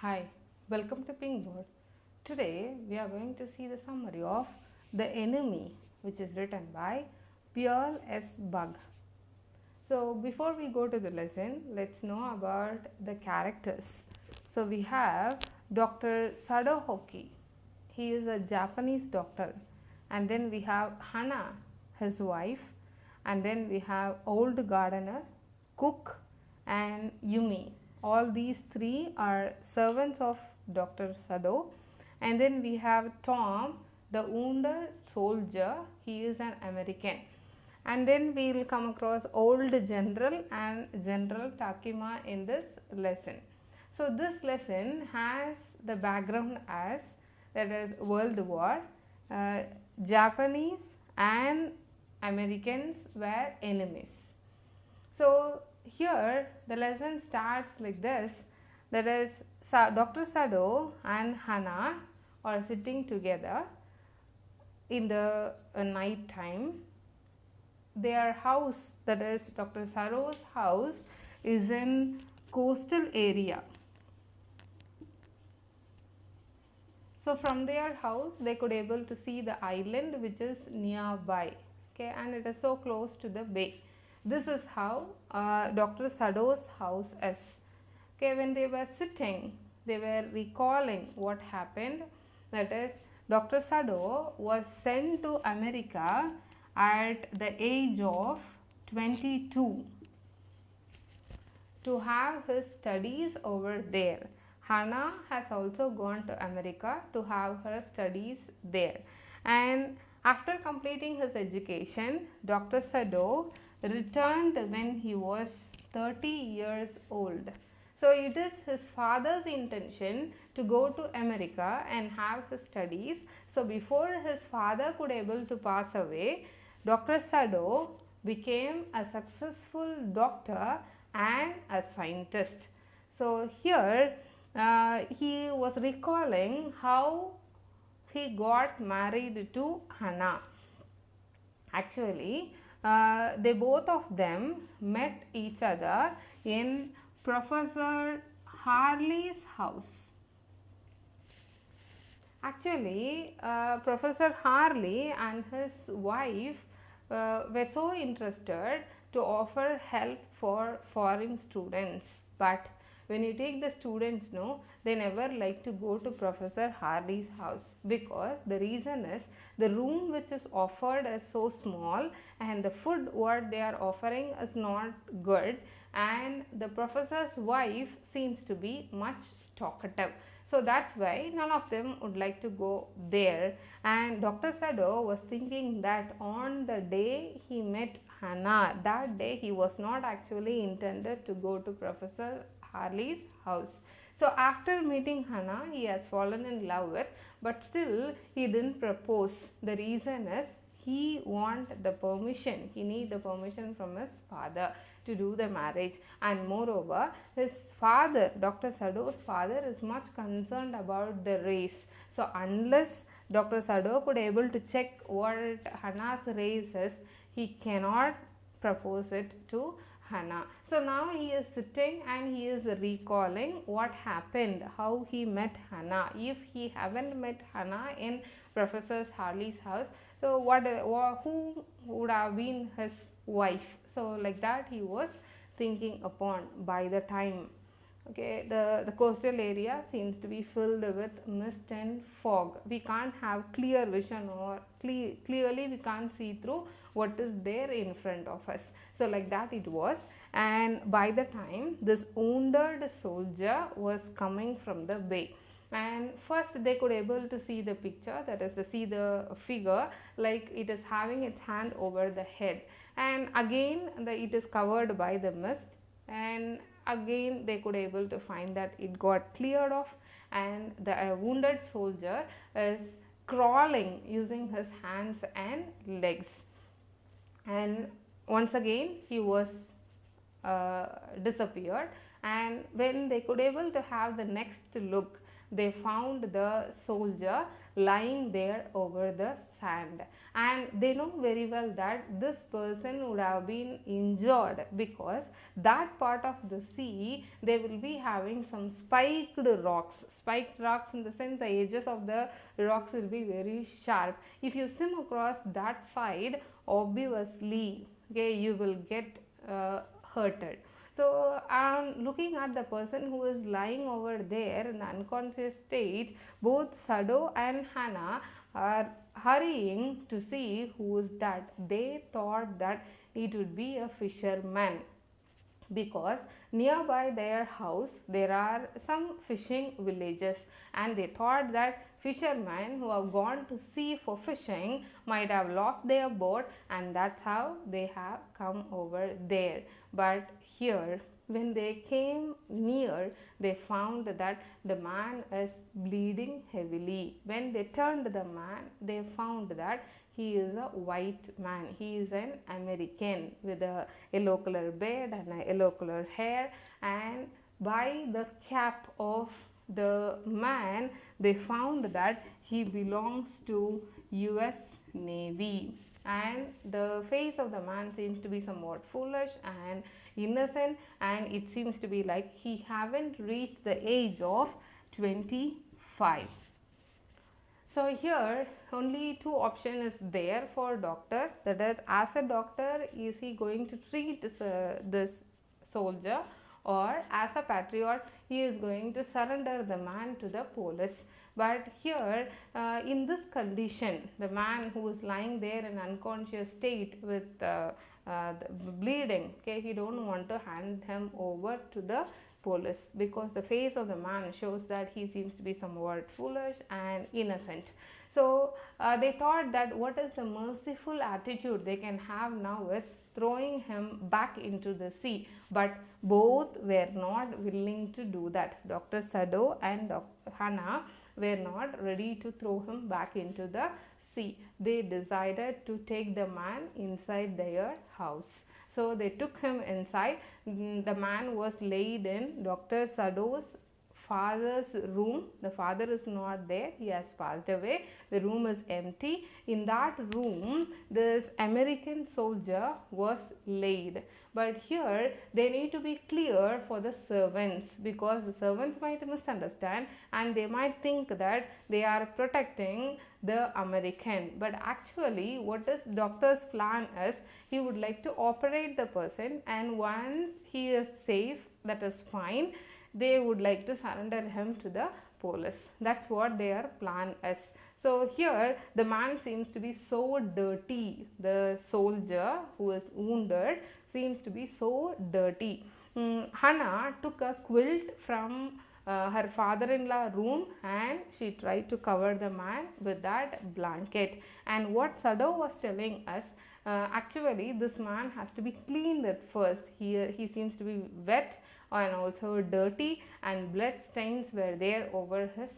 Hi, welcome to Pingboard. Today we are going to see the summary of The Enemy, which is written by Pierre S. Bug. So before we go to the lesson, let's know about the characters. So we have Dr. Sado Hoki. He is a Japanese doctor. And then we have Hana, his wife. And then we have old gardener, cook, and Yumi. All these three are servants of Dr. Sado. And then we have Tom, the wounded soldier. He is an American. And then we will come across old general and General Takima in this lesson. So this lesson has the background as, that is, World War. Japanese and Americans were enemies. So here the lesson starts like this, that is, Dr. Sado and Hana are sitting together in the night time. Their house, that is Dr. Sado's house, is in coastal area. So from their house they could able to see the island which is nearby, okay, and it is so close to the bay. This is how Dr. Sado's house is. Okay, when they were sitting, they were recalling what happened. That is, Dr. Sado was sent to America at the age of 22 to have his studies over there. Hana has also gone to America to have her studies there. And after completing his education, Dr. Sado returned when he was 30 years old. So it is his father's intention to go to America and have his studies. So before his father could able to pass away, Dr. Sado became a successful doctor and a scientist. So here he was recalling how he got married to Hana. Actually, they both of them met each other in Professor Harley's house. Actually, Professor Harley and his wife were so interested to offer help for foreign students, but when you take the students, no, they never like to go to Professor Harley's house, because the reason is the room which is offered is so small and the food what they are offering is not good, and the professor's wife seems to be much talkative. So that's why none of them would like to go there. And Dr. Sado was thinking that on the day he met Hana, that day he was not actually intended to go to Professor Harley's house. So after meeting Hana, he has fallen in love with, but still he didn't propose. The reason is he want the permission, he need the permission from his father to do the marriage. And moreover, his father, Dr. Sado's father, is much concerned about the race. So unless Dr. Sado could able to check what Hana's race is, he cannot propose it to Hana. So now he is sitting and he is recalling what happened, how he met Hana. If he haven't met Hana in Professor Harley's house, so who would have been his wife? So like that he was thinking upon by the time. Okay, the coastal area seems to be filled with mist and fog. We can't have clear vision, or clearly we can't see through what is there in front of us. So like that it was. And by the time this wounded soldier was coming from the bay, and first they could able to see the picture, that is, see the figure, like it is having its hand over the head, and again it is covered by the mist, and again they could able to find that it got cleared off, and the wounded soldier is crawling using his hands and legs, and once again he was disappeared. And when they could able to have the next look, they found the soldier lying there over the sand, and they know very well that this person would have been injured because that part of the sea they will be having some spiked rocks in the sense the edges of the rocks will be very sharp. If you swim across that side, obviously, okay, you will get hurted. So looking at the person who is lying over there in the unconscious state, both Sado and Hannah are hurrying to see who is that. They thought that it would be a fisherman, because nearby their house there are some fishing villages, and they thought that fishermen who have gone to sea for fishing might have lost their boat, and that's how they have come over there. But here, when they came near, they found that the man is bleeding heavily. When they turned the man, they found that he is a white man. He is an American with a yellow color beard and a yellow color hair, and by the cap of the man they found that he belongs to US Navy, and the face of the man seems to be somewhat foolish and innocent, and it seems to be like he haven't reached the age of 25. So here only two options is there for doctor, that is, as a doctor is he going to treat this soldier, or as a patriot he is going to surrender the man to the police. But here in this condition, the man who is lying there in unconscious state with bleeding, okay, he don't want to hand him over to the police, because the face of the man shows that he seems to be somewhat foolish and innocent. So they thought that what is the merciful attitude they can have now is throwing him back into the sea, but both were not willing to do that. Dr. Sado and Dr. Hannah were not ready to throw him back into the sea. They decided to take the man inside their house. So they took him inside. The man was laid in Dr. Sado's father's room. The father is not there, he has passed away. The room is empty. In that room, this American soldier was laid. But here they need to be clear for the servants, because the servants might misunderstand and they might think that they are protecting the American. But actually what is doctor's plan is, he would like to operate the person, and once he is safe, that is fine, they would like to surrender him to the police. That's what their plan is. So here the man seems to be so dirty. The soldier who is wounded seems to be so dirty. Hannah took a quilt from her father-in-law room and she tried to cover the man with that blanket. And what Sado was telling us, actually this man has to be cleaned at first. He seems to be wet and also dirty, and blood stains were there over his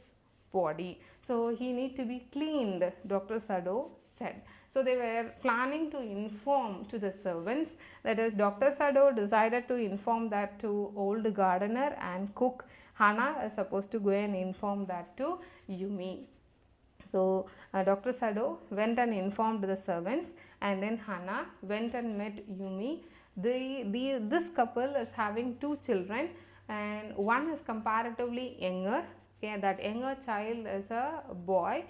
body. So he need to be cleaned, Dr. Sado said. So they were planning to inform to the servants, that is, Dr. Sado decided to inform that to old gardener and cook. Hannah is supposed to go and inform that to Yumi. So Dr. Sado went and informed the servants, and then Hannah went and met Yumi. This couple is having two children, and one is comparatively younger. Okay, that younger child is a boy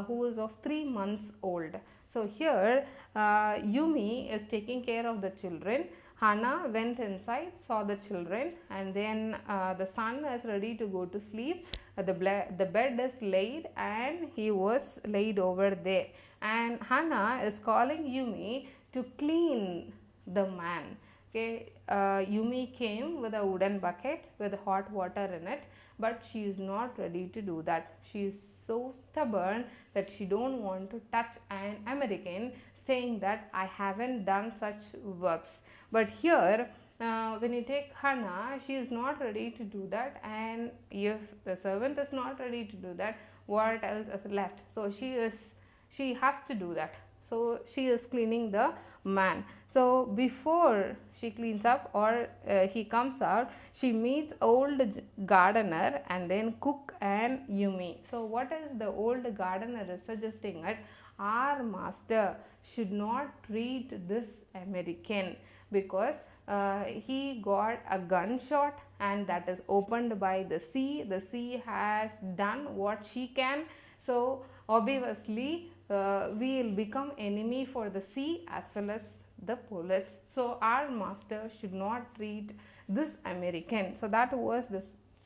who is of 3 months old. So here Yumi is taking care of the children. Hannah went inside, saw the children, and then the son is ready to go to sleep. The bed is laid and he was laid over there, and Hannah is calling Yumi to clean the man. Okay, Yumi came with a wooden bucket with hot water in it, but she is not ready to do that. She is so stubborn that she don't want to touch an American, saying that I haven't done such works. But here when you take Hannah, she is not ready to do that, and if the servant is not ready to do that, what else is left? So she has to do that. So she is cleaning the man. So before she cleans up, or he comes out, she meets old gardener and then cook and Yumi. So what is the old gardener is suggesting that our master should not treat this American because he got a gunshot and that is opened by the sea. The sea has done what she can, so obviously we will become enemy for the sea as well as the police. So our master should not treat this American. So that was the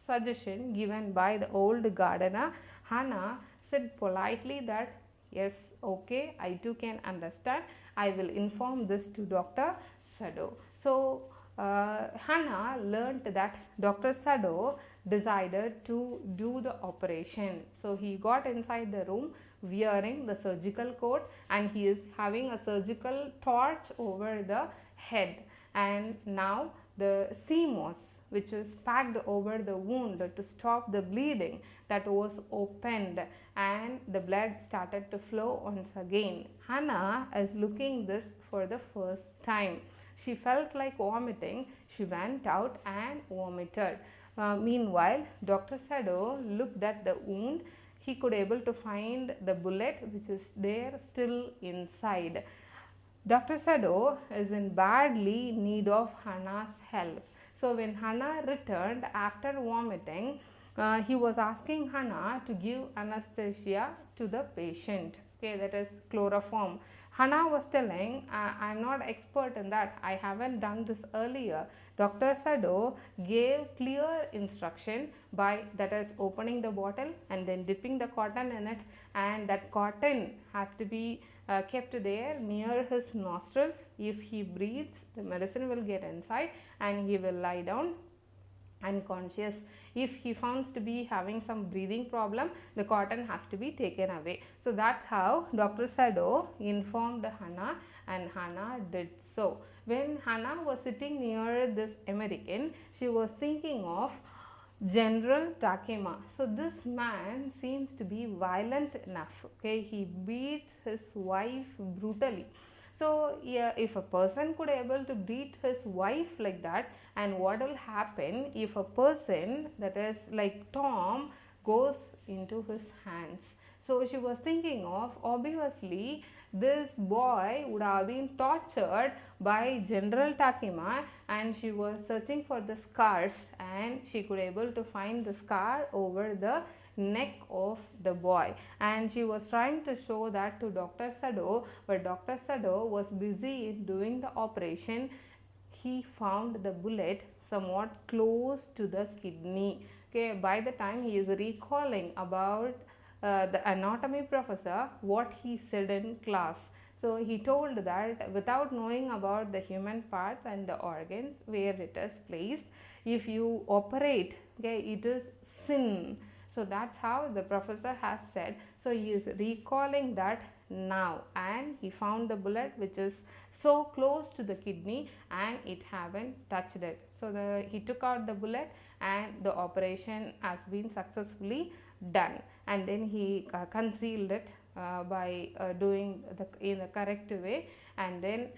suggestion given by the old gardener. Hannah said politely that yes, okay, I too can understand. I will inform this to Dr. Sado. So Hannah learnt that Dr. Sado decided to do the operation. So he got inside the room wearing the surgical coat and he is having a surgical torch over the head, and now the CMOS, which is packed over the wound to stop the bleeding, that was opened and the blood started to flow once again. Hannah is looking this for the first time. She felt like vomiting. She went out and vomited. Meanwhile, Dr. Sado looked at the wound. He could able to find the bullet which is there still inside. Dr. Sado is in badly need of Hannah's help. So when Hannah returned after vomiting, he was asking Hannah to give anesthesia to the patient. Okay, that is chloroform. Hannah was telling, I am not expert in that, I haven't done this earlier. Dr. Sado gave clear instruction by, that is, opening the bottle and then dipping the cotton in it, and that cotton has to be kept there near his nostrils. If he breathes, the medicine will get inside and he will lie down unconscious. If he finds to be having some breathing problem, the cotton has to be taken away. So that's how Dr. Sado informed Hannah, and Hannah did so. When Hannah was sitting near this American, she was thinking of General Takema. So this man seems to be violent enough. Okay, he beats his wife brutally. So yeah, if a person could able to beat his wife like that, and what will happen if a person, that is like Tom, goes into his hands? So she was thinking of, obviously this boy would have been tortured by General Takema, and she was searching for the scars and she could able to find the scar over the neck of the boy, and she was trying to show that to Dr. Sado, but Dr. Sado was busy in doing the operation. He found the bullet somewhat close to the kidney. Okay, by the time he is recalling about the anatomy professor, what he said in class. So he told that without knowing about the human parts and the organs where it is placed, if you operate, okay, it is sin. So that's how the professor has said. So he is recalling that now, and he found the bullet which is so close to the kidney and it haven't touched it. So he took out the bullet and the operation has been successfully done, and then he concealed it by doing in the correct way, and then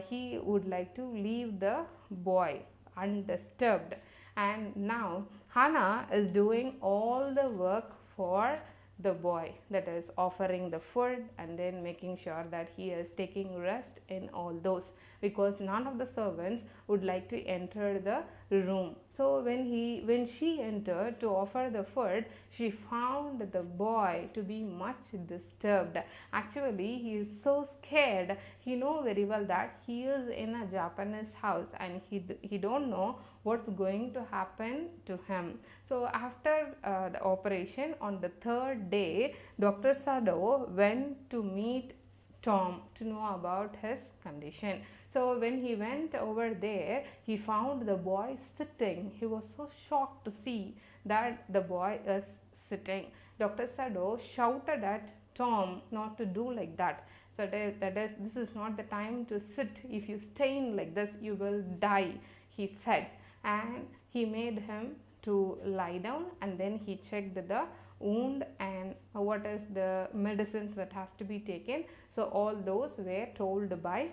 he would like to leave the boy undisturbed. And now Hannah is doing all the work for the boy, that is offering the food and then making sure that he is taking rest in all those, because none of the servants would like to enter the room. So when she entered to offer the food, she found the boy to be much disturbed. Actually, he is so scared. He know very well that he is in a Japanese house and he don't know what's going to happen to him. So after the operation, on the third day, Dr. Sado went to meet Tom to know about his condition. So when he went over there, he found the boy sitting. He was so shocked to see that the boy is sitting. Dr. Sado shouted at Tom not to do like that. So this is not the time to sit. If you stay like this, you will die, he said. And he made him to lie down, and then he checked the wound and what is the medicines that has to be taken. So all those were told by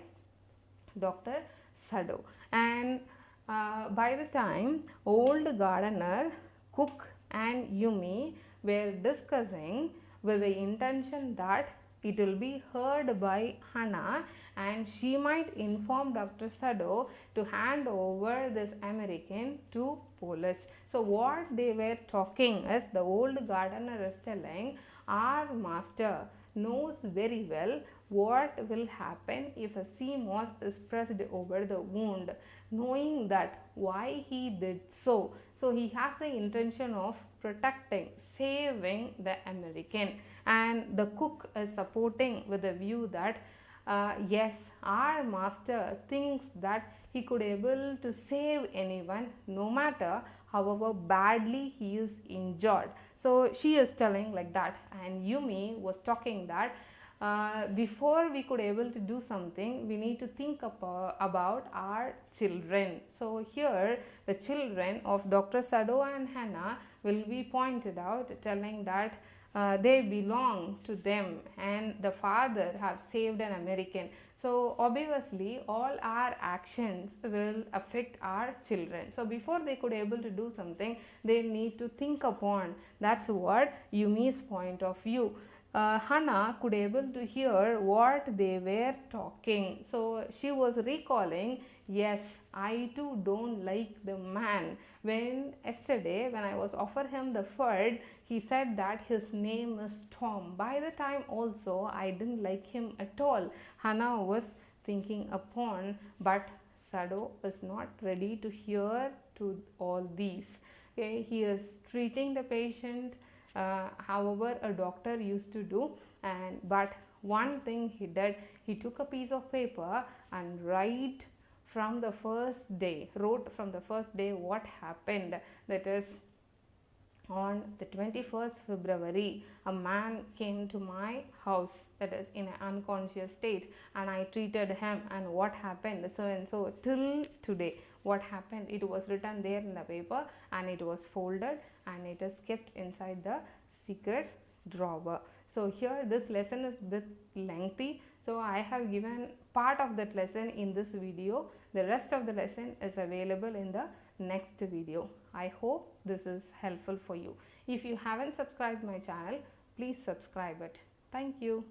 Dr. Sado. And by the time old gardener, cook, and Yumi were discussing with the intention that it will be heard by Hannah and she might inform Dr. Sado to hand over this American to police. So what they were talking is the old gardener is telling our master knows very well what will happen if a sea moss is pressed over the wound, knowing that why he did so. So he has the intention of protecting, saving the American, and the cook is supporting with the view that yes, our master thinks that he could able to save anyone no matter however badly he is injured. So she is telling like that, and Yumi was talking that before we could able to do something, we need to think about our children. So here the children of Dr. Sado and Hannah will be pointed out, telling that they belong to them and the father have saved an American. So obviously all our actions will affect our children. So before they could able to do something, they need to think upon. That's what Yumi's point of view. Hannah could able to hear what they were talking. So she was recalling, yes, I too don't like the man. When yesterday when I was offer him the food, he said that his name is Tom. By the time also I didn't like him at all. Hannah was thinking upon, but Sado is not ready to hear to all these. Okay, he is treating the patient however a doctor used to do, and but one thing he did, he took a piece of paper and wrote from the first day what happened. That is, on the 21st February, a man came to my house, that is in an unconscious state, and I treated him, and what happened, so and so, till today what happened. It was written there in the paper and it was folded and it is kept inside the secret drawer. So here this lesson is bit lengthy, so I have given part of that lesson in this video. The rest of the lesson is available in the next video. I hope this is helpful for you. If you haven't subscribed my channel, please subscribe it. Thank you.